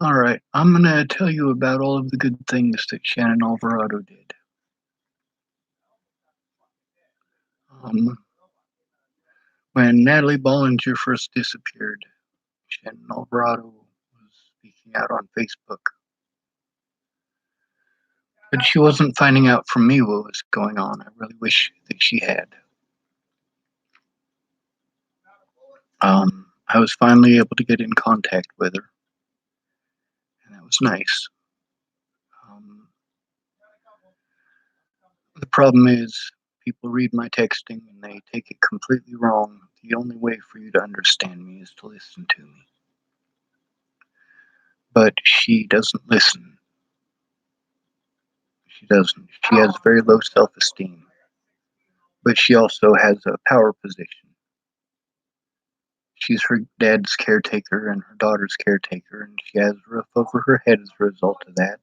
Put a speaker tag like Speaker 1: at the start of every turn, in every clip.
Speaker 1: All right, I'm going to tell you about all of the good things that Shannon Alvarado did. Um, when Natalie Bollinger first disappeared, Shannon Alvarado was speaking out on Facebook, but she wasn't finding out from me what was going on. I really wish that she had. I was finally able to get in contact with her, and that was nice. Um, the problem is, people read my texting and they take it completely wrong. The only way for you to understand me is to listen to me. But she doesn't listen. She doesn't. She has very low self esteem. But she also has a power position. She's her dad's caretaker and her daughter's caretaker, and she has a roof over her head as a result of that.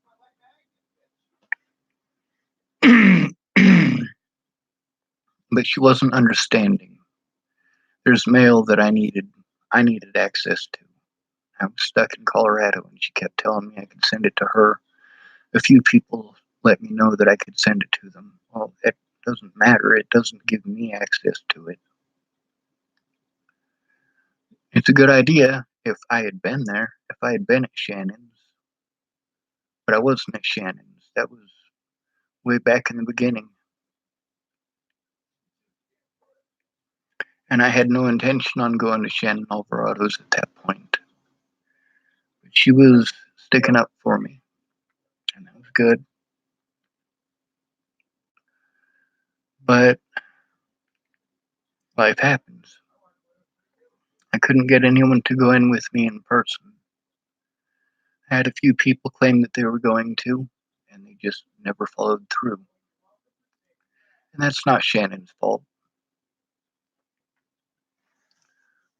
Speaker 1: But she wasn't understanding. There's mail that I needed access to. I was stuck in Colorado, and she kept telling me I could send it to her. A few people let me know that I could send it to them. Well, it doesn't matter. It doesn't give me access to it. It's a good idea if I had been there, if I had been at Shannon's, but I wasn't at Shannon's. That was way back in the beginning. And I had no intention on going to Shannon Alvarado's at that point. But she was sticking up for me, and that was good. But life happens. I couldn't get anyone to go in with me in person. I had a few people claim that they were going to, and they just never followed through. And that's not Shannon's fault.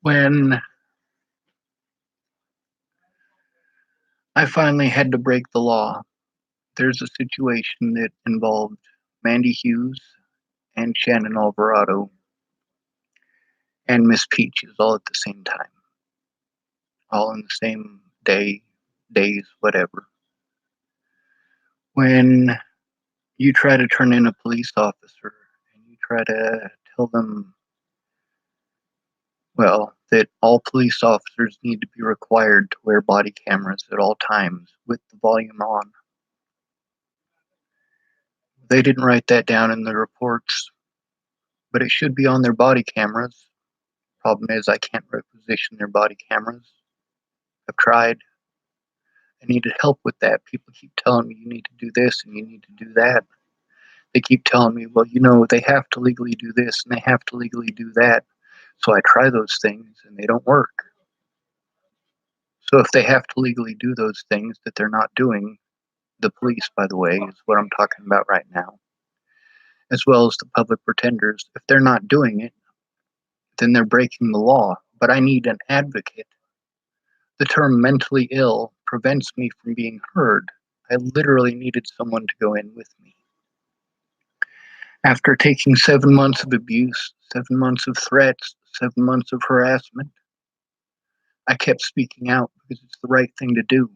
Speaker 1: When I finally had to break the law, there's a situation that involved Mandy Hughes and Shannon Alvarado and Miss Peaches all at the same time, all in the same day, days, whatever. When you try to turn in a police officer and you try to tell them, well, that all police officers need to be required to wear body cameras at all times with the volume on. They didn't write that down in the reports, but it should be on their body cameras. Problem is, I can't requisition their body cameras. I've tried. I needed help with that. People keep telling me you need to do this and you need to do that. They keep telling me, well, they have to legally do this and they have to legally do that. So I try those things and they don't work. So if they have to legally do those things that they're not doing, the police, by the way, is what I'm talking about right now, as well as the public pretenders, if they're not doing it, then they're breaking the law. But I need an advocate. The term mentally ill prevents me from being heard. I literally needed someone to go in with me. After taking 7 months of abuse, 7 months of threats, 7 months of harassment, I kept speaking out because it's the right thing to do.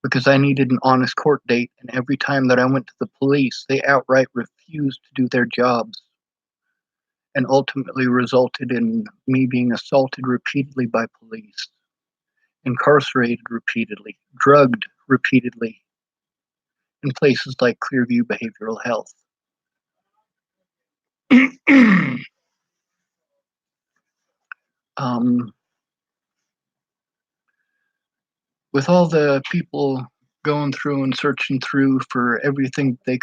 Speaker 1: Because I needed an honest court date, and every time that I went to the police, they outright refused to do their jobs, and ultimately resulted in me being assaulted repeatedly by police, incarcerated repeatedly, drugged repeatedly in places like Clearview Behavioral Health. um, with all the people going through and searching through for everything that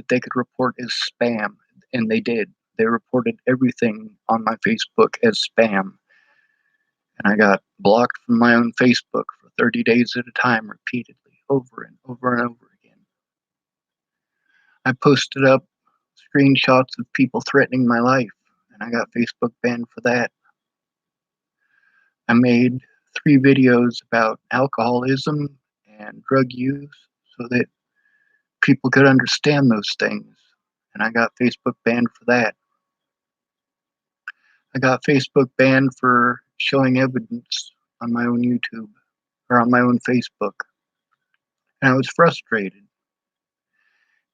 Speaker 1: they could report as spam, and they did. They reported everything on my Facebook as spam, and I got blocked from my own Facebook for 30 days at a time, repeatedly, over and over and over again. I posted up screenshots of people threatening my life, and I got Facebook banned for that. I made 3 videos about alcoholism and drug use so that people could understand those things, and I got Facebook banned for that. I got Facebook banned for showing evidence on my own YouTube or on my own Facebook, and I was frustrated.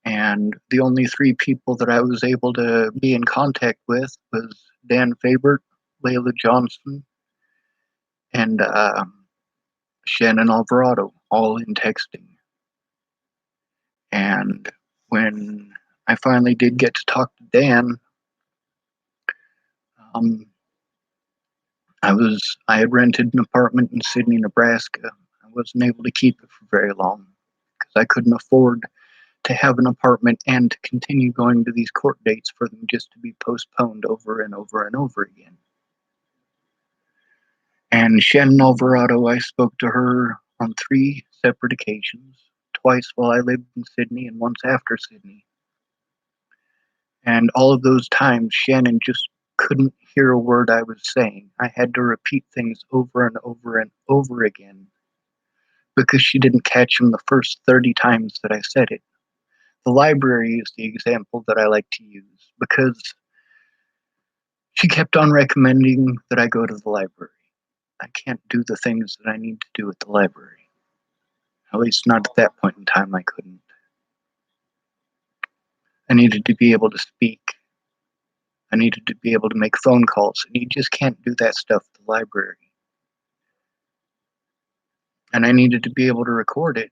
Speaker 1: And the only three people that I was able to be in contact with was Dan Faber, Layla Johnson, and Shannon Alvarado, all in texting. And when I finally did get to talk to Dan, um, I had rented an apartment in Sydney, Nebraska. I wasn't able to keep it for very long because I couldn't afford to have an apartment and to continue going to these court dates for them just to be postponed over and over and over again. And Shannon Alvarado, I spoke to her on three separate occasions, twice while I lived in Sydney and once after Sydney. And all of those times, Shannon just couldn't hear a word I was saying. I had to repeat things over and over and over again because she didn't catch them the first 30 times that I said it. The library is the example that I like to use because she kept on recommending that I go to the library. I can't do the things that I need to do at the library. At least not at that point in time, I couldn't. I needed to be able to speak. I needed to be able to make phone calls, and you just can't do that stuff at the library. And I needed to be able to record it,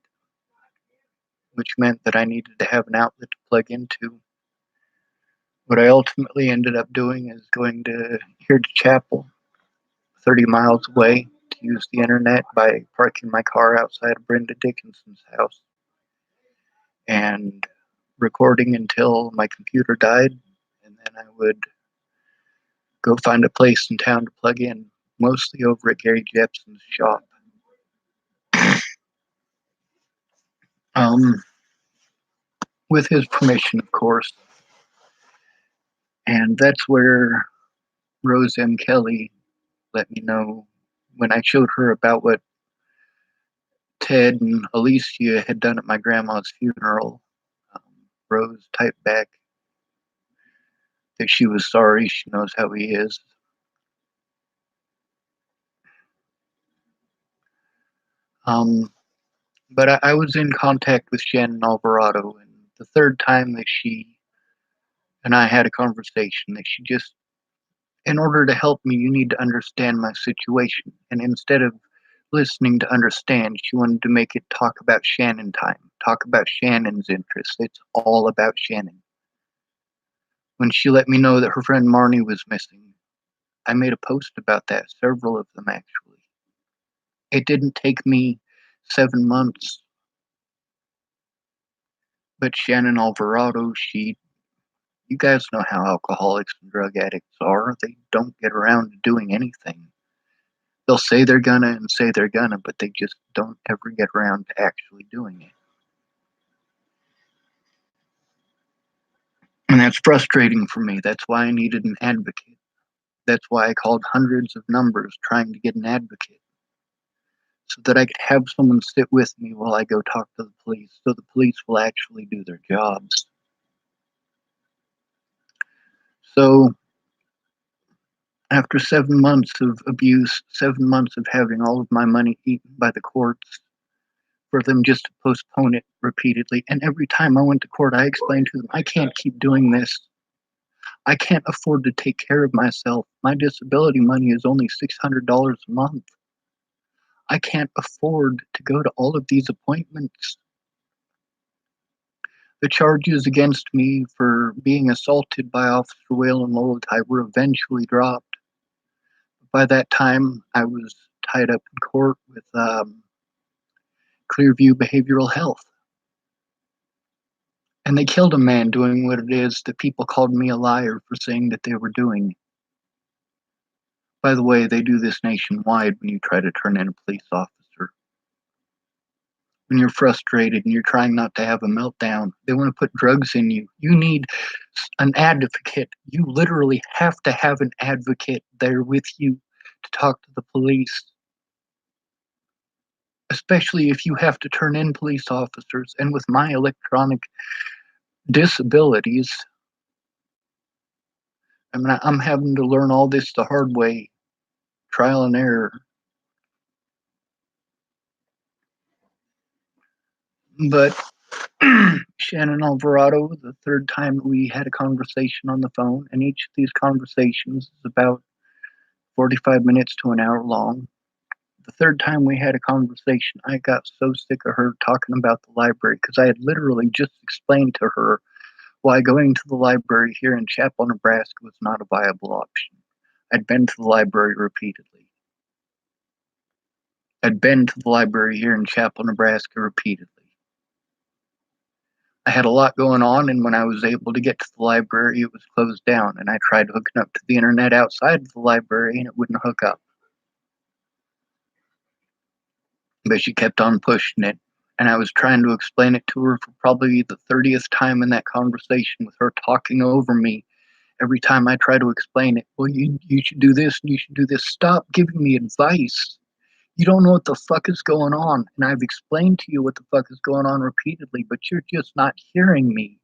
Speaker 1: which meant that I needed to have an outlet to plug into. What I ultimately ended up doing is going to here to Chapel, 30 miles away, to use the internet by parking my car outside of Brenda Dickinson's house and recording until my computer died, and then I would go find a place in town to plug in, mostly over at Gary Jepson's shop. Um, with his permission, of course. And that's where Rose M. Kelly let me know when I showed her about what Ted and Alicia had done at my grandma's funeral. Um, Rose typed back that she was sorry. She knows how he is. Um, but I was in contact with Shannon Alvarado, and the third time that she and I had a conversation, that she just, in order to help me, you need to understand my situation. And instead of listening to understand, she wanted to make it talk about Shannon time, talk about Shannon's interests. It's all about Shannon. When she let me know that her friend Marnie was missing, I made a post about that, several of them actually. It didn't take me 7 months, but Shannon Alvarado, you guys know how alcoholics and drug addicts are. They don't get around to doing anything. They'll say they're gonna and say they're gonna, but they just don't ever get around to actually doing it. And that's frustrating for me. That's why I needed an advocate. That's why I called hundreds of numbers trying to get an advocate so that I could have someone sit with me while I go talk to the police so the police will actually do their jobs. So, after 7 months of abuse, 7 months of having all of my money eaten by the courts, for them just to postpone it repeatedly, and every time I went to court, I explained to them, I can't keep doing this. I can't afford to take care of myself. My disability money is only $600 a month. I can't afford to go to all of these appointments. The charges against me for being assaulted by Officer Waylon Lowelltide were eventually dropped. By that time, I was tied up in court with Clearview Behavioral Health. And they killed a man doing what it is that people called me a liar for saying that they were doing. By the way, they do this nationwide when you try to turn in a police officer. When you're frustrated and you're trying not to have a meltdown, they want to put drugs in you. You need an advocate. You literally have to have an advocate there with you to talk to the police, especially if you have to turn in police officers. And with my electronic disabilities, I mean, I'm having to learn all this the hard way, trial and error. But Shannon Alvarado, the third time we had a conversation on the phone, and each of these conversations is about 45 minutes to an hour long. The third time we had a conversation, I got so sick of her talking about the library because I had literally just explained to her why going to the library here in Chapel, Nebraska was not a viable option. I'd been to the library repeatedly. I'd been to the library here in Chapel, Nebraska repeatedly. I had a lot going on, and when I was able to get to the library, it was closed down, and I tried hooking up to the internet outside of the library, and it wouldn't hook up. But she kept on pushing it, and I was trying to explain it to her for probably the 30th time in that conversation, with her talking over me every time I try to explain it. Well, you should do this, and you should do this. Stop giving me advice. You don't know what the fuck is going on, and I've explained to you what the fuck is going on repeatedly, but you're just not hearing me.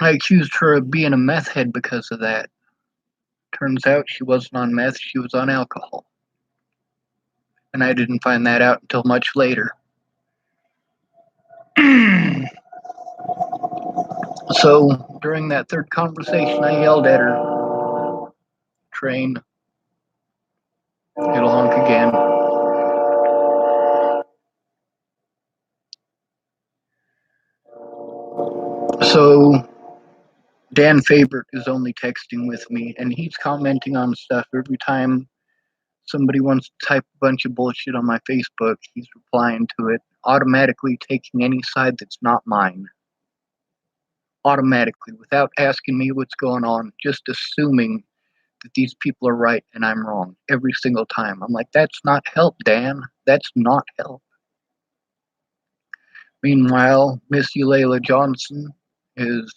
Speaker 1: I accused her of being a meth head because of that. Turns out she wasn't on meth, she was on alcohol. And I didn't find that out until much later. So during that third conversation, I yelled at her, "Train, it'll honk again." So Dan Faber is only texting with me, and he's commenting on stuff every time somebody wants to type a bunch of bullshit on my Facebook. He's replying to it, automatically taking any side that's not mine. Automatically, without asking me what's going on, just assuming that these people are right and I'm wrong every single time. I'm like, that's not help, Dan. That's not help. Meanwhile, Miss Eulela Johnson is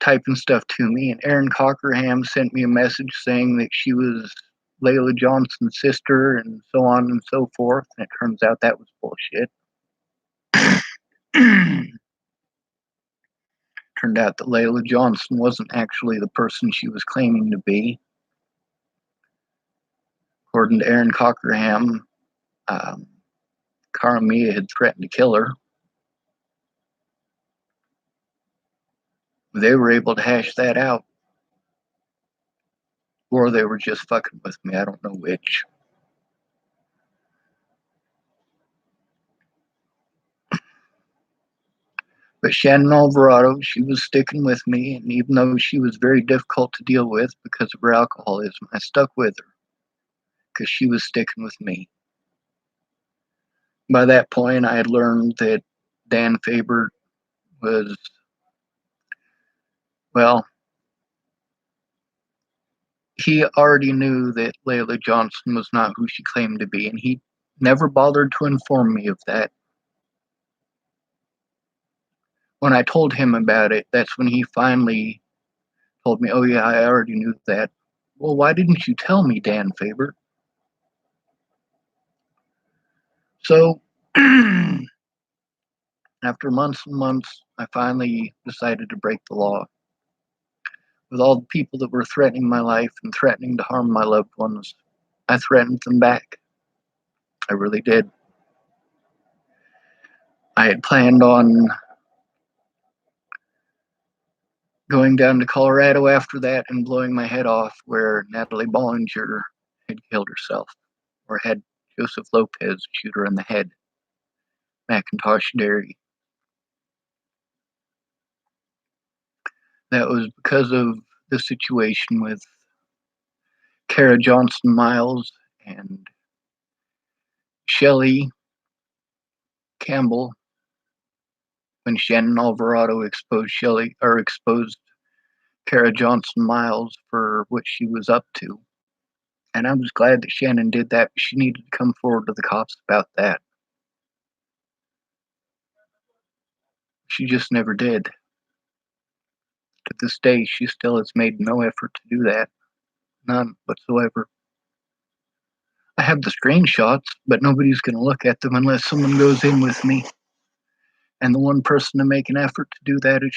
Speaker 1: typing stuff to me, and Aaron Cockerham sent me a message saying that she was Layla Johnson's sister and so on and so forth, and it turns out that was bullshit. Turned out that Layla Johnson wasn't actually the person she was claiming to be. According to Aaron Cockerham, Karamia had threatened to kill her. They were able to hash that out, or they were just fucking with me. I don't know which. But Shannon Alvarado, she was sticking with me, and even though she was very difficult to deal with because of her alcoholism, I stuck with her because she was sticking with me. By that point, I had learned that Dan Faber was, well, he already knew that Layla Johnson was not who she claimed to be, and he never bothered to inform me of that. When I told him about it, that's when he finally told me, "Oh yeah, I already knew that." Well, why didn't you tell me, Dan Faber? So after months and months, I finally decided to break the law. With all the people that were threatening my life and threatening to harm my loved ones, I threatened them back. I really did. I had planned on going down to Colorado after that and blowing my head off where Natalie Bollinger had killed herself, or had Joseph Lopez shoot her in the head, McIntosh Dairy. That was because of the situation with Kara Johnson Miles and Shelley Campbell, when Shannon Alvarado exposed Kara Johnson Miles for what she was up to. And I was glad that Shannon did that, but she needed to come forward to the cops about that. She just never did. To this day, she still has made no effort to do that. None whatsoever. I have the screenshots, but nobody's going to look at them unless someone goes in with me. And the one person to make an effort to do that is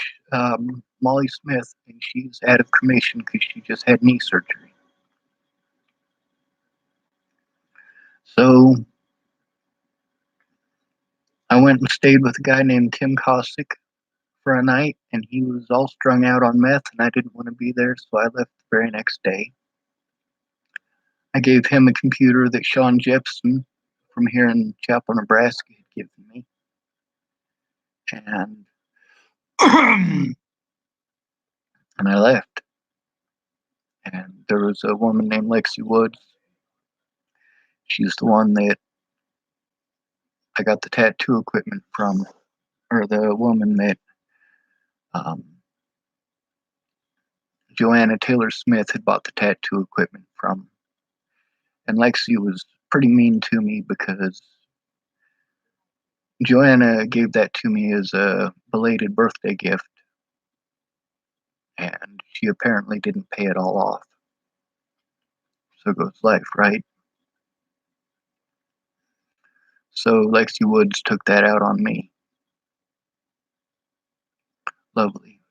Speaker 1: Molly Smith, and she's out of cremation because she just had knee surgery. So I went and stayed with a guy named Tim Cossack for a night, and he was all strung out on meth, and I didn't want to be there, so I left the very next day. I gave him a computer that Sean Jepson from here in Chapel, Nebraska had given me. And and I left. And there was a woman named Lexi Woods. She's the one that I got the tattoo equipment from, or the woman that um, Joanna Taylor Smith had bought the tattoo equipment from. And Lexi was pretty mean to me because Joanna gave that to me as a belated birthday gift, and she apparently didn't pay it all off. So goes life, right? So Lexi Woods took that out on me. Lovely.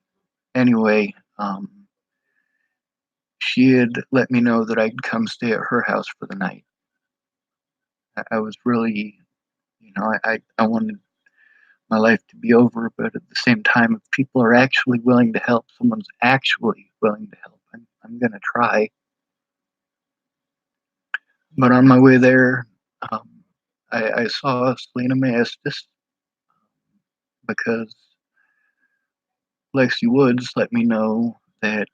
Speaker 1: Anyway, she had let me know that I could come stay at her house for the night. I was really, I wanted my life to be over, but at the same time, if people are actually willing to help, someone's actually willing to help, I'm going to try. But on my way there, um, I saw Selena Maestas because Lexi Woods let me know that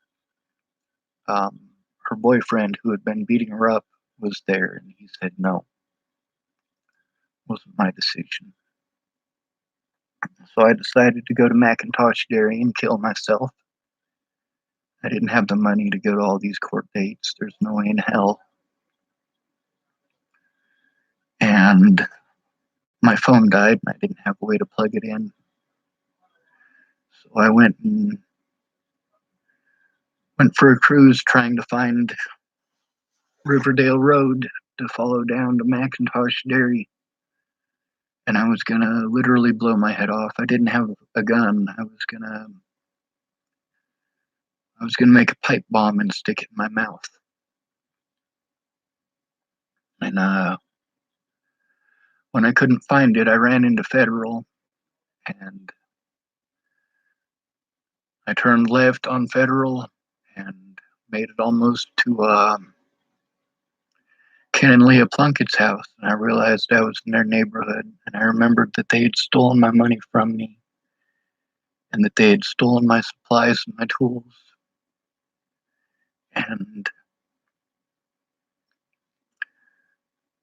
Speaker 1: um, her boyfriend, who had been beating her up, was there, and he said no, it wasn't my decision. So I decided to go to Macintosh Dairy and kill myself. I didn't have the money to go to all these court dates. There's no way in hell. And my phone died, and I didn't have a way to plug it in. So I went for a cruise trying to find Riverdale Road to follow down to Macintosh Dairy. And I was gonna literally blow my head off. I didn't have a gun. I was gonna make a pipe bomb and stick it in my mouth. And when I couldn't find it, I ran into Federal, and I turned left on Federal and made it almost to Ken and Leah Plunkett's house. And I realized I was in their neighborhood, and I remembered that they had stolen my money from me and that they had stolen my supplies and my tools. And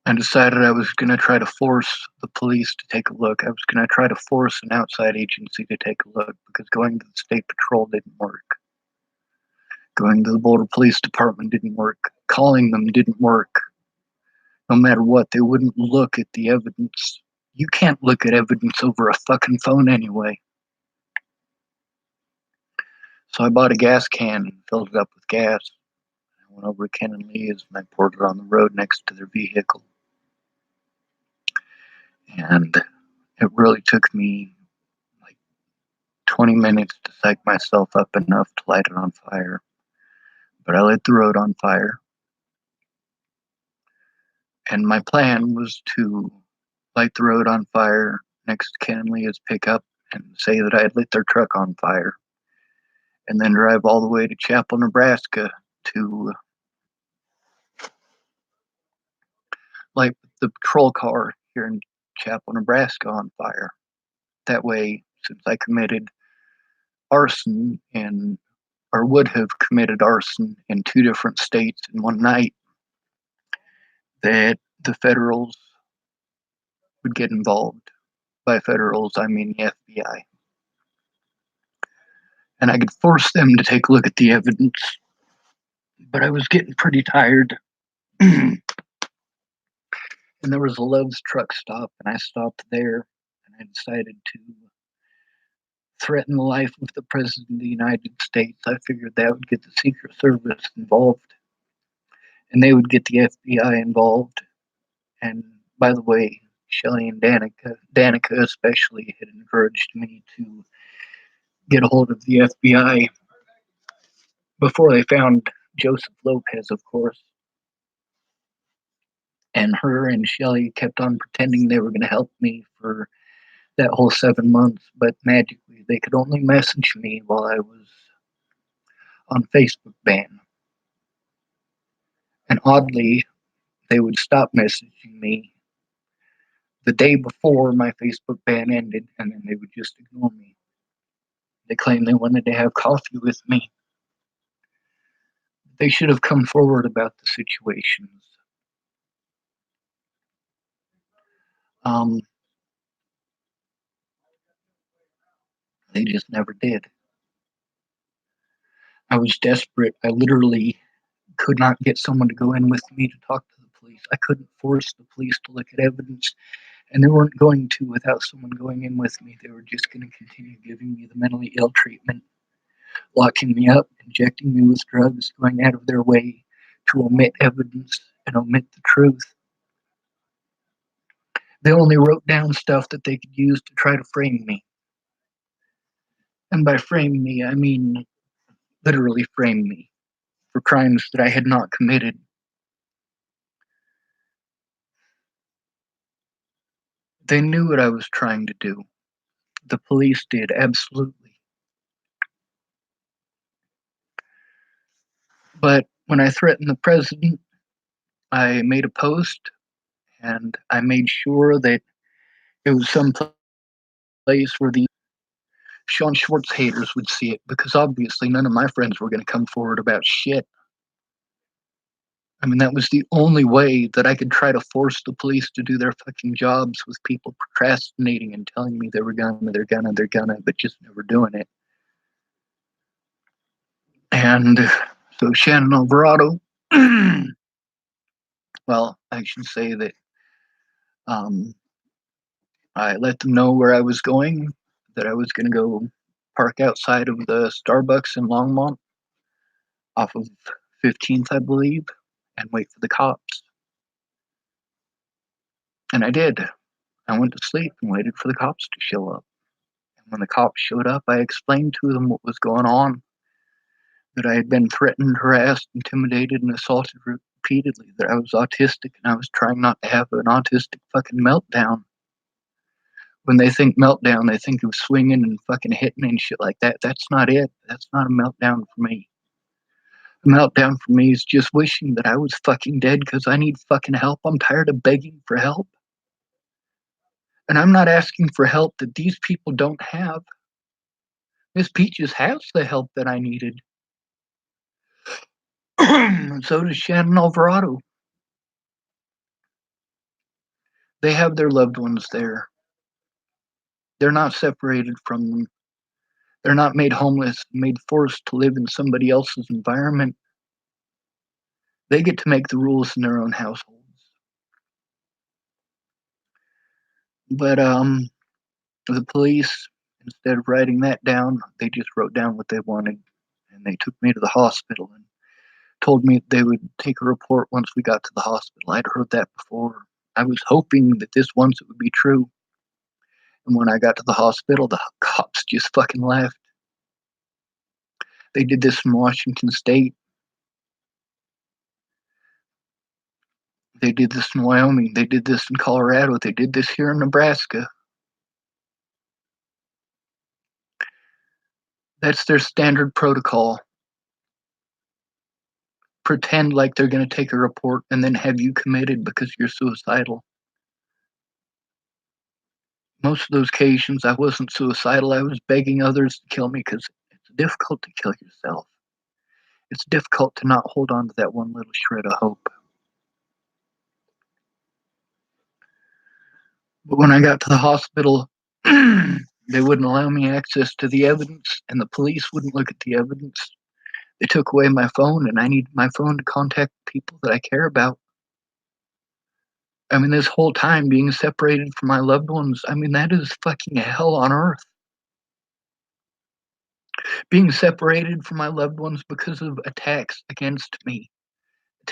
Speaker 1: I decided I was going to try to force the police to take a look. I was going to try to force an outside agency to take a look because going to the state patrol didn't work. Going to the border police department didn't work. Calling them didn't work. No matter what, they wouldn't look at the evidence. You can't look at evidence over a fucking phone anyway. So I bought a gas can and filled it up with gas. I went over to Ken and Lee's and I poured it on the road next to their vehicle. And it really took me like 20 minutes to psych myself up enough to light it on fire. But I lit the road on fire. And my plan was to light the road on fire next to Ken and Leah's pickup and say that I had lit their truck on fire. And then drive all the way to Chapel, Nebraska to light the patrol car here in Chapel, Nebraska on fire. That way, since I committed arson in, or would have committed arson in 2 different states in one night, that the federals would get involved. By federals, I mean the FBI. And I could force them to take a look at the evidence. But I was getting pretty tired. And there was a Love's truck stop, and I stopped there, and I decided to threaten the life of the President of the United States. I figured that would get the Secret Service involved, and they would get the FBI involved. And by the way, Shelley and Danica especially, had encouraged me to get a hold of the FBI before they found Joseph Lopez, of course. And her and Shelley kept on pretending they were going to help me for that whole 7 months, but magically they could only message me while I was on Facebook ban. And oddly, they would stop messaging me the day before my Facebook ban ended, and then they would just ignore me. They claimed they wanted to have coffee with me. They should have come forward about the situations. Um, they just never did. I was desperate. I literally could not get someone to go in with me to talk to the police. I couldn't force the police to look at evidence, and they weren't going to without someone going in with me. They were just going to continue giving me the mentally ill treatment, locking me up, injecting me with drugs, going out of their way to omit evidence and omit the truth. They only wrote down stuff that they could use to try to frame me. And by frame me, I mean literally frame me for crimes that I had not committed. They knew what I was trying to do. The police did, absolutely. But when I threatened the president, I made a post and I made sure that it was some place where the Sean Schwartz haters would see it, because obviously none of my friends were going to come forward about shit. I mean, that was the only way that I could try to force the police to do their fucking jobs, with people procrastinating and telling me they're gonna, but just never doing it. And so Shannon Alvarado, well, I should say that um, I let them know where I was going, that I was going to go park outside of the Starbucks in Longmont off of 15th, I believe, and wait for the cops. And I did. I went to sleep and waited for the cops to show up. And when the cops showed up, I explained to them what was going on, that I had been threatened, harassed, intimidated, and assaulted repeatedly, that I was autistic and I was trying not to have an autistic fucking meltdown. When they think meltdown, they think of swinging and fucking hitting and shit like that. That's not it. That's not a meltdown for me. A meltdown for me is just wishing that I was fucking dead because I need fucking help. I'm tired of begging for help. And I'm not asking for help that these people don't have. Miss Peaches has the help that I needed. And so does Shannon Alvarado. They have their loved ones there. They're not separated from them. They're not made homeless, made forced to live in somebody else's environment. They get to make the rules in their own households. But the police, instead of writing that down, they just wrote down what they wanted, and they took me to the hospital and told me they would take a report once we got to the hospital. I'd heard that before. I was hoping that this once it would be true. And when I got to the hospital, the cops just fucking left. They did this in Washington State. They did this in Wyoming. They did this in Colorado. They did this here in Nebraska. That's their standard protocol. Pretend like they're going to take a report and then have you committed because you're suicidal. Most of those occasions, I wasn't suicidal. I was begging others to kill me because it's difficult to kill yourself. It's difficult to not hold on to that one little shred of hope. But when I got to the hospital, they wouldn't allow me access to the evidence, and the police wouldn't look at the evidence. They took away my phone, and I need my phone to contact people that I care about. I mean, this whole time being separated from my loved ones, I mean, that is fucking hell on earth. Being separated from my loved ones because of attacks against me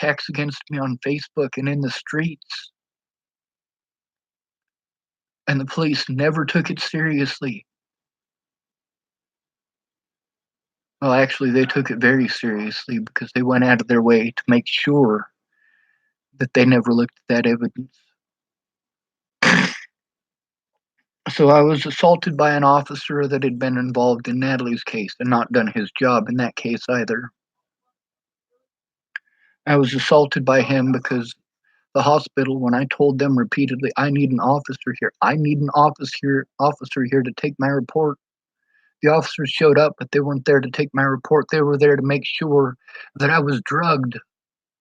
Speaker 1: on Facebook and in the streets. And the police never took it seriously. Well, actually, they took it very seriously because they went out of their way to make sure that they never looked at that evidence. So I was assaulted by an officer that had been involved in Natalie's case and not done his job in that case either. I was assaulted by him because the hospital, when I told them repeatedly, I need an officer here. I need an officer here to take my report. The officers showed up, but they weren't there to take my report. They were there to make sure that I was drugged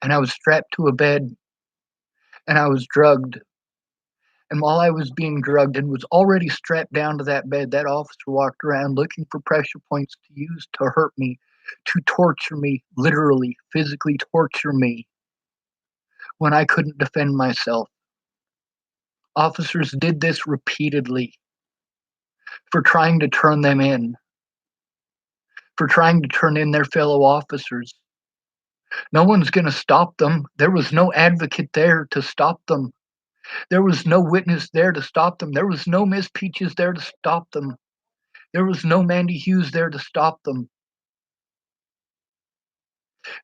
Speaker 1: and I was strapped to a bed and I was drugged. And while I was being drugged and was already strapped down to that bed, that officer walked around looking for pressure points to use to hurt me, to torture me, literally, physically torture me when I couldn't defend myself. Officers did this repeatedly for trying to turn them in, for trying to turn in their fellow officers. No one's going to stop them. There was no advocate there to stop them. There was no witness there to stop them. There was no Miss Peaches there to stop them. There was no Mandy Hughes there to stop them.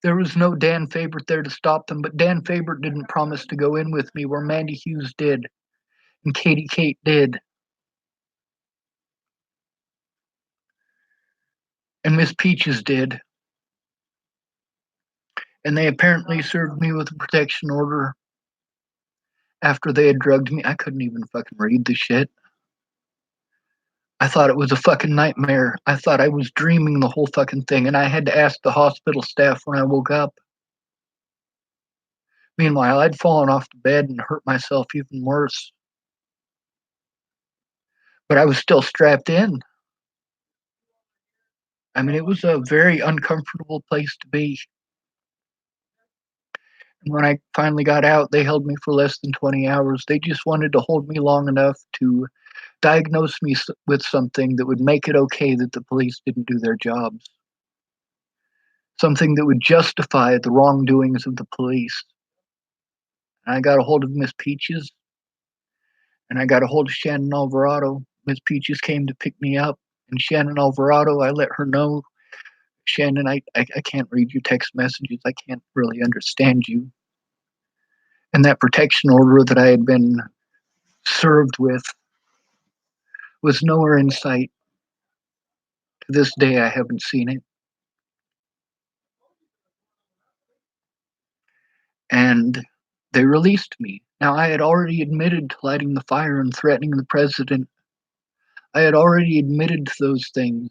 Speaker 1: There was no Dan Favorite there to stop them, but Dan Favorite didn't promise to go in with me where Mandy Hughes did and Katie Kate did and Miss Peaches did. And they apparently served me with a protection order after they had drugged me. I couldn't even fucking read the shit. I thought it was a fucking nightmare. I thought I was dreaming the whole fucking thing, and I had to ask the hospital staff when I woke up. Meanwhile, I'd fallen off the bed and hurt myself even worse, but I was still strapped in. I mean, it was a very uncomfortable place to be. And when I finally got out, they held me for less than 20 hours. They just wanted to hold me long enough to diagnose me with something that would make it okay that the police didn't do their jobs, something that would justify the wrongdoings of the police. And I got a hold of Miss Peaches and I got a hold of Shannon Alvarado. Miss Peaches came to pick me up, and Shannon Alvarado, I let her know, Shannon, I can't read your text messages. I can't really understand you. And that protection order that I had been served with was nowhere in sight. To this day, I haven't seen it. And they released me. Now, I had already admitted to lighting the fire and threatening the president. I had already admitted to those things.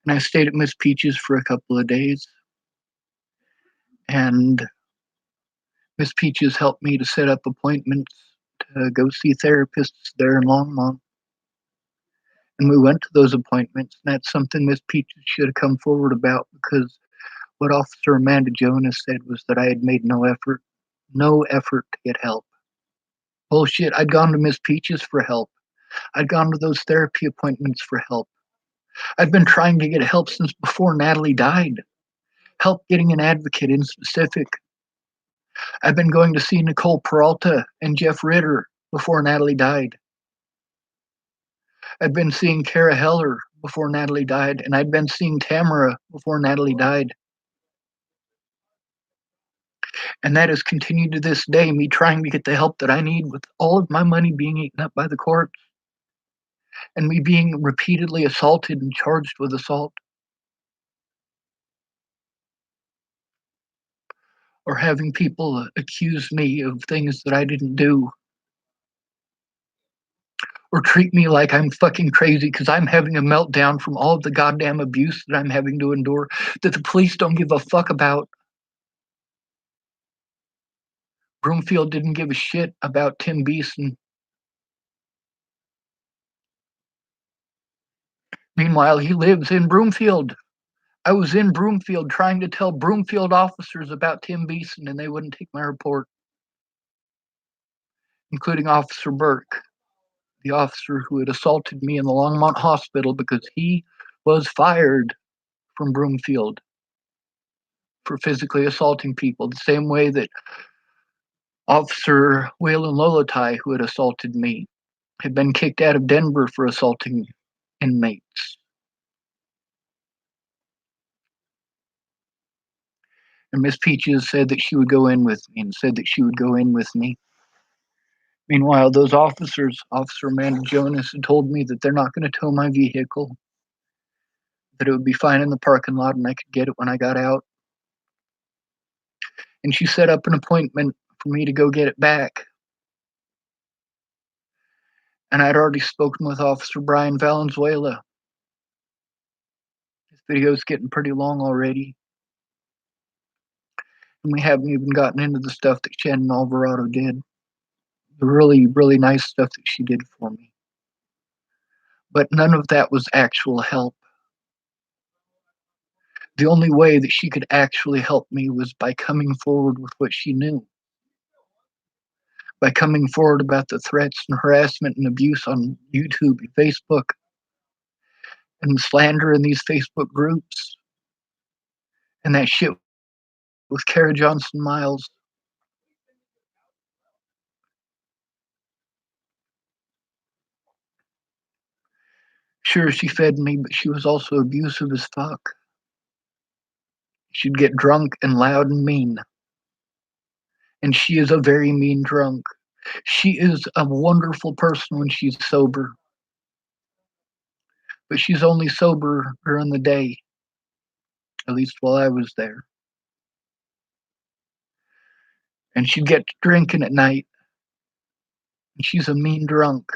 Speaker 1: And I stayed at Miss Peaches for a couple of days. And Miss Peaches helped me to set up appointments to go see therapists there in Longmont. And we went to those appointments. And that's something Miss Peaches should have come forward about, because what Officer Amanda Jonas said was that I had made no effort to get help. Bullshit. I'd gone to Miss Peaches for help. I'd gone to those therapy appointments for help. I'd been trying to get help since before Natalie died. Help getting an advocate in specific. I've been going to see Nicole Peralta and Jeff Ritter before Natalie died. I'd been seeing Kara Heller before Natalie died, and I'd been seeing Tamara before Natalie died. And that has continued to this day, me trying to get the help that I need with all of my money being eaten up by the courts and me being repeatedly assaulted and charged with assault, or having people accuse me of things that I didn't do, or treat me like I'm fucking crazy because I'm having a meltdown from all of the goddamn abuse that I'm having to endure that the police don't give a fuck about. Broomfield didn't give a shit about Tim Beeson. Meanwhile, he lives in Broomfield. I was in Broomfield trying to tell Broomfield officers about Tim Beeson, and they wouldn't take my report, including Officer Burke, the officer who had assaulted me in the Longmont Hospital because he was fired from Broomfield for physically assaulting people, the same way that Officer Waylon Lolotai, who had assaulted me, had been kicked out of Denver for assaulting inmates. And Miss Peaches said that she would go in with me and said that she would go in with me. Meanwhile, those officers, Officer Amanda Jonas, had told me that they're not gonna tow my vehicle, that it would be fine in the parking lot and I could get it when I got out. And she set up an appointment for me to go get it back. And I'd already spoken with Officer Brian Valenzuela. This video's getting pretty long already, and we haven't even gotten into the stuff that Shannon Alvarado did. The really, really nice stuff that she did for me. But none of that was actual help. The only way that she could actually help me was by coming forward with what she knew, by coming forward about the threats and harassment and abuse on YouTube and Facebook and slander in these Facebook groups and that shit with Kara Johnson Miles. Sure, she fed me, but she was also abusive as fuck. She'd get drunk and loud and mean. And she is a very mean drunk. She is a wonderful person when she's sober, but she's only sober during the day, at least while I was there. And she'd get to drinking at night, and she's a mean drunk.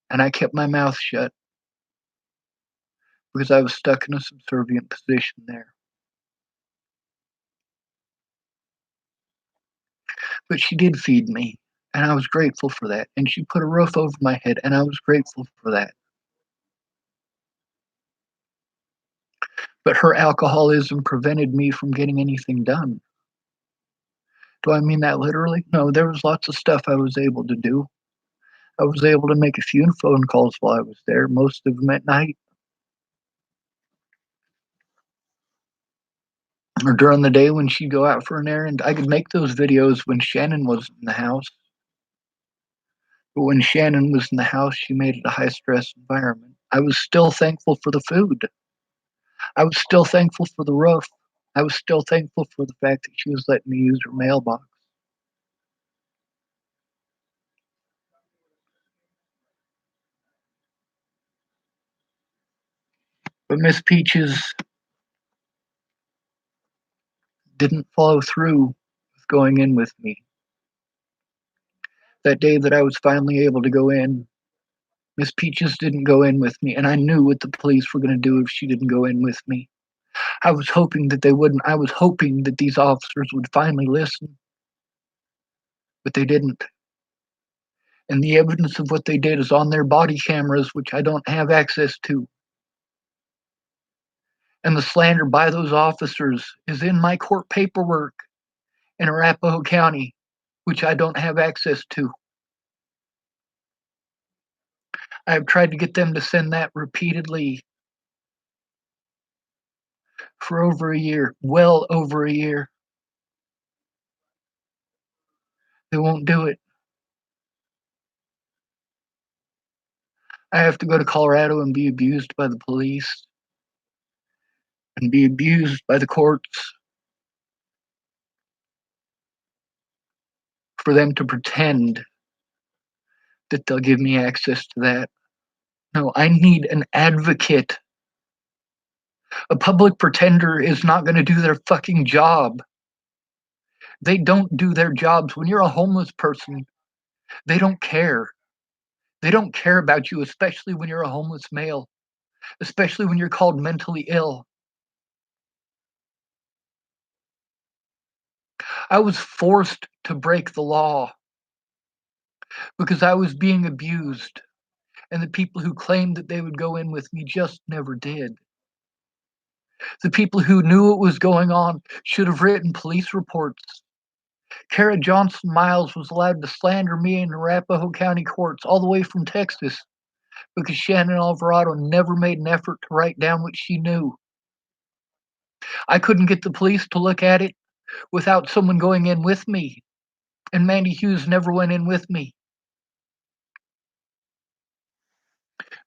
Speaker 1: And I kept my mouth shut because I was stuck in a subservient position there. But she did feed me, and I was grateful for that. And she put a roof over my head, and I was grateful for that. But her alcoholism prevented me from getting anything done. Do I mean that literally? No, there was lots of stuff I was able to do. I was able to make a few phone calls while I was there, most of them at night or during the day when she'd go out for an errand. I could make those videos when Shannon wasn't in the house. But when Shannon was in the house, she made it a high stress environment. I was still thankful for the food. I was still thankful for the roof. I was still thankful for the fact that she was letting me use her mailbox. But Miss Peaches didn't follow through with going in with me. That day that I was finally able to go in, Miss Peaches didn't go in with me, and I knew what the police were going to do if she didn't go in with me. I was hoping that they wouldn't. I was hoping that these officers would finally listen, but they didn't. And the evidence of what they did is on their body cameras, which I don't have access to. And the slander by those officers is in my court paperwork in Arapahoe County, which I don't have access to. I have tried to get them to send that repeatedly for over a year, well over a year. They won't do it. I have to go to Colorado and be abused by the police and be abused by the courts for them to pretend that they'll give me access to that. No, I need an advocate. A public pretender is not going to do their fucking job. They don't do their jobs. When you're a homeless person, they don't care. They don't care about you, especially when you're a homeless male, especially when you're called mentally ill. I was forced to break the law because I was being abused, and the people who claimed that they would go in with me just never did. The people who knew what was going on should have written police reports. Kara Johnson Miles was allowed to slander me in Arapahoe County courts all the way from Texas because Shannon Alvarado never made an effort to write down what she knew. I couldn't get the police to look at it without someone going in with me, and Mandy Hughes never went in with me.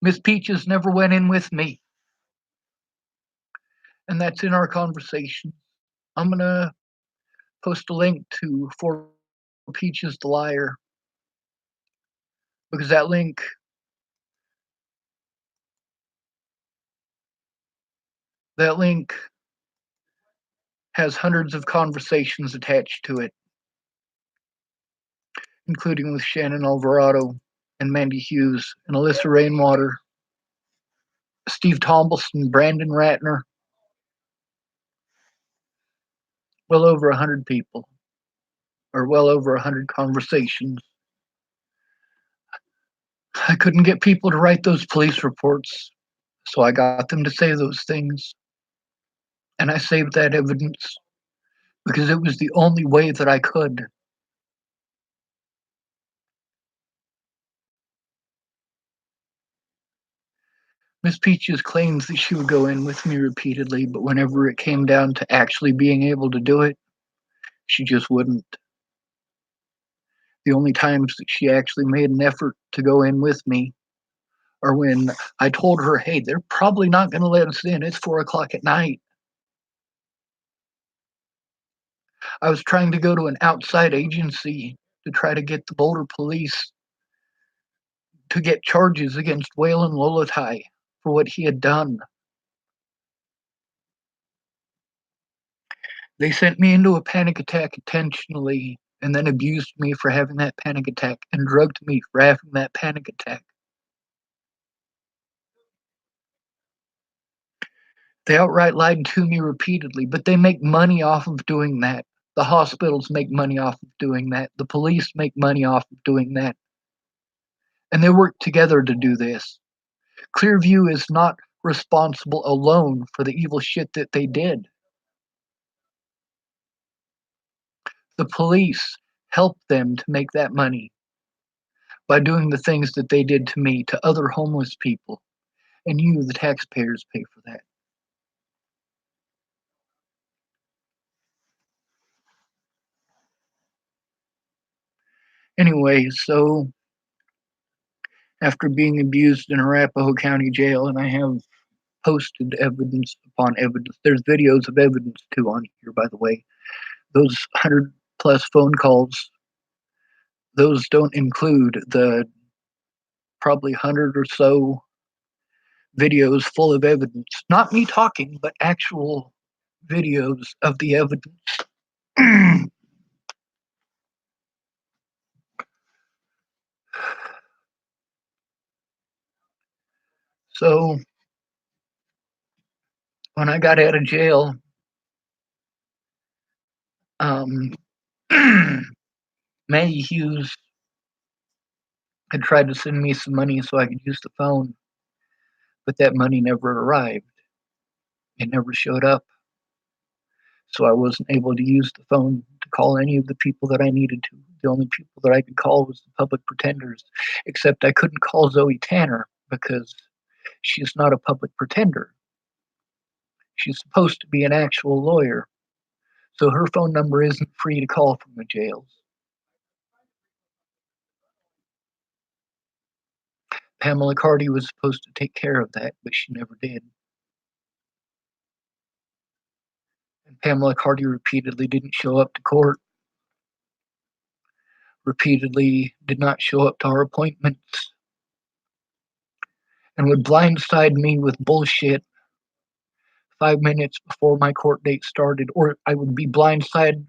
Speaker 1: Miss Peaches never went in with me, and that's in our conversation. I'm gonna post a link to For Peaches the Liar because that link has hundreds of conversations attached to it, including with Shannon Alvarado and Mandy Hughes and Alyssa Rainwater, Steve Tombleson, Brandon Ratner, well over 100 people, or well over 100 conversations. I couldn't get people to write those police reports, so I got them to say those things, and I saved that evidence because it was the only way that I could. Miss Peaches claims that she would go in with me repeatedly, but whenever it came down to actually being able to do it, she just wouldn't. The only times that she actually made an effort to go in with me are when I told her, hey, they're probably not going to let us in. It's 4 o'clock at night. I was trying to go to an outside agency to try to get the Boulder police to get charges against Waylon Lolotai for what he had done. They sent me into a panic attack intentionally and then abused me for having that panic attack and drugged me for having that panic attack. They outright lied to me repeatedly, but they make money off of doing that. The hospitals make money off of doing that. The police make money off of doing that. And they work together to do this. Clearview is not responsible alone for the evil shit that they did. The police helped them to make that money by doing the things that they did to me, to other homeless people. And you, the taxpayers, pay for that. Anyway, so after being abused in Arapahoe County Jail, and I have posted evidence upon evidence. There's videos of evidence too on here, by the way. Those 100 plus phone calls, those don't include the probably 100 or so videos full of evidence. Not me talking, but actual videos of the evidence. So when I got out of jail, um, Maggie Hughes had tried to send me some money so I could use the phone, but that money never arrived. It never showed up. So I wasn't able to use the phone to call any of the people that I needed to. The only people that I could call was the public pretenders, except I couldn't call Zoe Tanner because she's not a public pretender. She's supposed to be an actual lawyer, so her phone number isn't free to call from the jails. Pamela Carty was supposed to take care of that, but she never did. And Pamela Carty repeatedly didn't show up to court, repeatedly did not show up to our appointments, and would blindside me with bullshit 5 minutes before my court date started, or I would be blindsided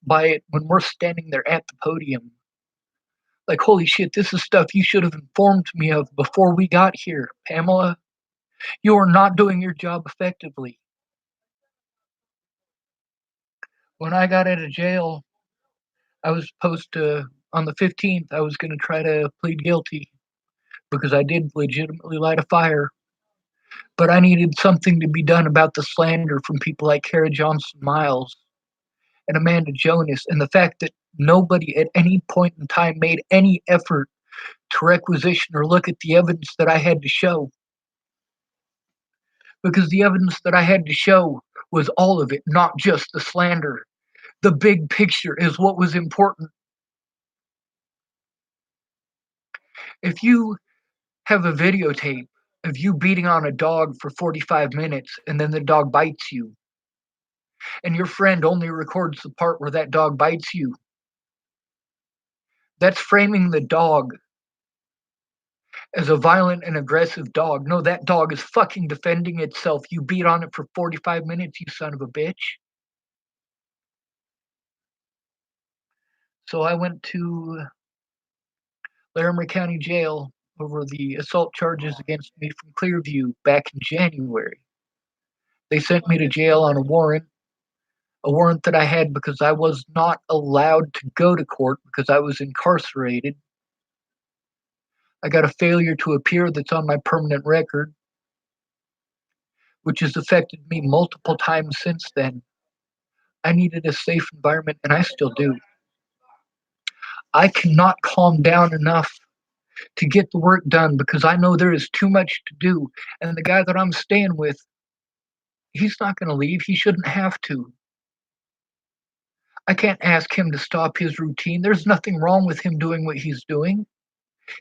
Speaker 1: by it when we're standing there at the podium. Like, holy shit, this is stuff you should have informed me of before we got here, Pamela. You are not doing your job effectively. When I got out of jail, I was supposed to, on the 15th, I was going to try to plead guilty because I did legitimately light a fire. But I needed something to be done about the slander from people like Kara Johnson Miles and Amanda Jonas, and the fact that nobody at any point in time made any effort to requisition or look at the evidence that I had to show. Because the evidence that I had to show was all of it, not just the slander. The big picture is what was important. If you have a videotape of you beating on a dog for 45 minutes and then the dog bites you, and your friend only records the part where that dog bites you, that's framing the dog as a violent and aggressive dog. No, that dog is fucking defending itself. You beat on it for 45 minutes, you son of a bitch. So I went to Larimer County Jail over the assault charges against me from Clearview back in January. They sent me to jail on a warrant that I had because I was not allowed to go to court because I was incarcerated. I got a failure to appear that's on my permanent record, which has affected me multiple times since then. I needed a safe environment, and I still do. I cannot calm down enough to get the work done because I know there is too much to do. And the guy that I'm staying with, he's not going to leave. He shouldn't have to. I can't ask him to stop his routine. There's nothing wrong with him doing what he's doing.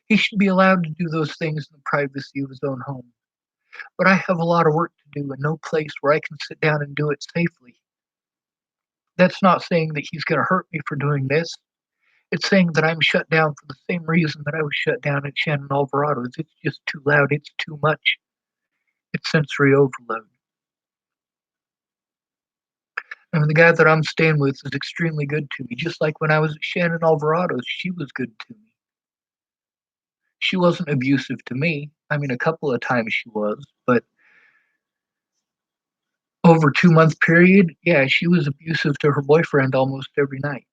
Speaker 1: He should be allowed to do those things in the privacy of his own home. But I have a lot of work to do and no place where I can sit down and do it safely. That's not saying that he's going to hurt me for doing this. It's saying that I'm shut down for the same reason that I was shut down at Shannon Alvarado's. It's just too loud. It's too much. It's sensory overload. I mean, the guy that I'm staying with is extremely good to me. Just like when I was at Shannon Alvarado's, she was good to me. She wasn't abusive to me. I mean, a couple of times she was, but over 2 month period, yeah, she was abusive to her boyfriend almost every night.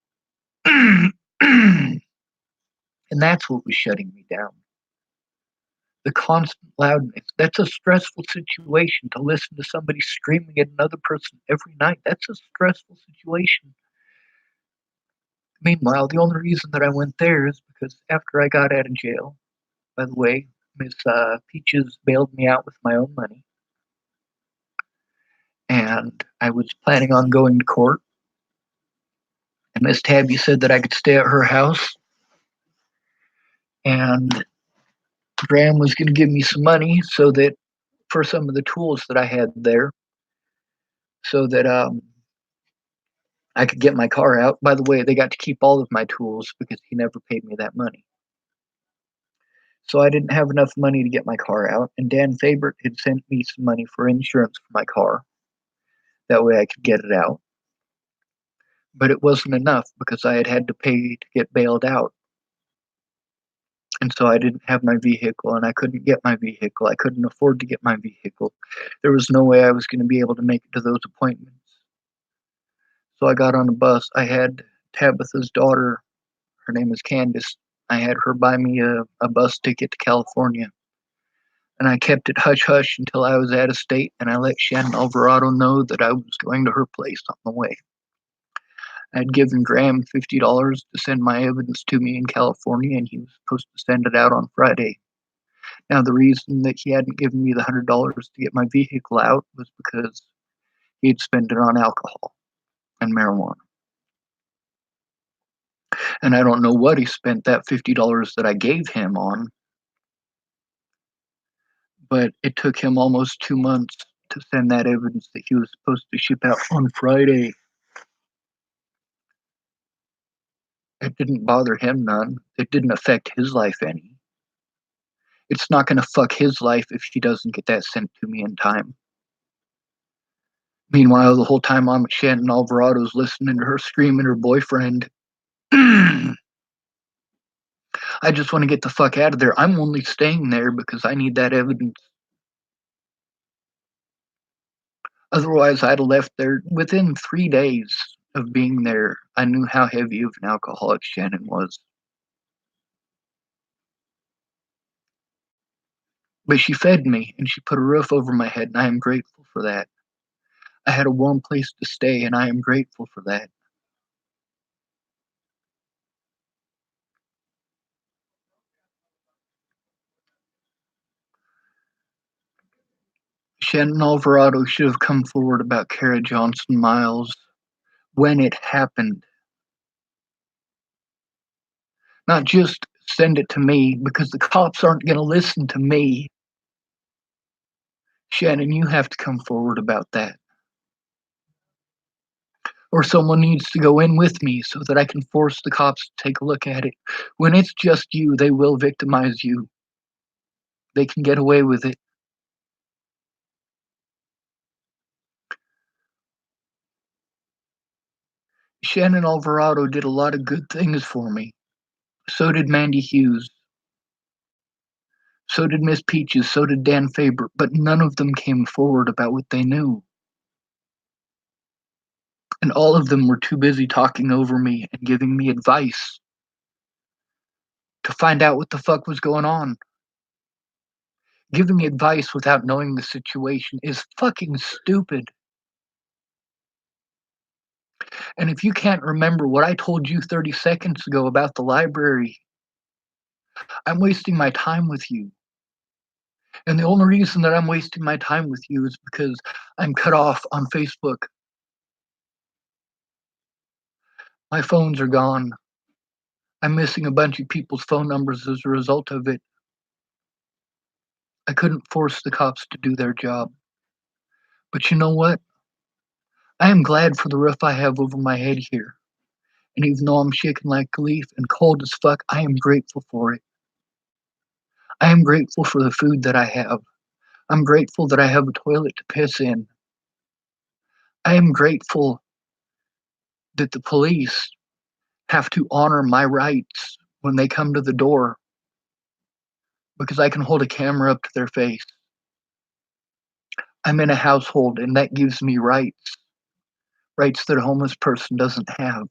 Speaker 1: And that's what was shutting me down. The constant loudness. That's a stressful situation to listen to somebody screaming at another person every night. That's a stressful situation. Meanwhile, the only reason that I went there is because after I got out of jail, by the way, Miss Peaches bailed me out with my own money. And I was planning on going to court. And Miss Tabby said that I could stay at her house. And Graham was going to give me some money so that for some of the tools that I had there, so that I could get my car out. By the way, they got to keep all of my tools because he never paid me that money. So I didn't have enough money to get my car out, and Dan Favorite had sent me some money for insurance for my car. That way I could get it out. But it wasn't enough because I had had to pay to get bailed out. And so I didn't have my vehicle, and I couldn't get my vehicle. I couldn't afford to get my vehicle. There was no way I was going to be able to make it to those appointments. So I got on a bus. I had Tabitha's daughter, her name is Candace. I had her buy me a bus ticket to California. And I kept it hush hush until I was out of state, and I let Shannon Alvarado know that I was going to her place on the way. I'd given Graham $50 to send my evidence to me in California, and he was supposed to send it out on Friday. Now, the reason that he hadn't given me the $100 to get my vehicle out was because he'd spent it on alcohol and marijuana. And I don't know what he spent that $50 that I gave him on, but it took him almost 2 months to send that evidence that he was supposed to ship out on Friday. It didn't bother him none. It didn't affect his life any. It's not going to fuck his life if he doesn't get that sent to me in time. Meanwhile, the whole time I'm at Shannon Alvarado's listening to her scream at her boyfriend, I just want to get the fuck out of there. I'm only staying there because I need that evidence. Otherwise, I'd have left there within 3 days of being there. I knew how heavy of an alcoholic Shannon was. But she fed me and she put a roof over my head, and I am grateful for that. I had a warm place to stay, and I am grateful for that. Shannon Alvarado should have come forward about Kara Johnson Miles when it happened. Not just send it to me because the cops aren't going to listen to me. Shannon, you have to come forward about that. Or someone needs to go in with me so that I can force the cops to take a look at it. When it's just you, they will victimize you. they can get away with it. Shannon Alvarado did a lot of good things for me. So did Mandy Hughes. So did Miss Peaches. So did Dan Faber. But none of them came forward about what they knew. And all of them were too busy talking over me and giving me advice to find out what the fuck was going on. Giving advice without knowing the situation is fucking stupid. And if you can't remember what I told you 30 seconds ago about the library, I'm wasting my time with you. And the only reason that I'm wasting my time with you is because I'm cut off on Facebook. My phones are gone. I'm missing a bunch of people's phone numbers as a result of it. I couldn't force the cops to do their job. But you know what? I am glad for the roof I have over my head here. And even though I'm shaking like a leaf and cold as fuck, I am grateful for it. I am grateful for the food that I have. I'm grateful that I have a toilet to piss in. I am grateful that the police have to honor my rights when they come to the door because I can hold a camera up to their face. I'm in a household and that gives me rights, rights that a homeless person doesn't have.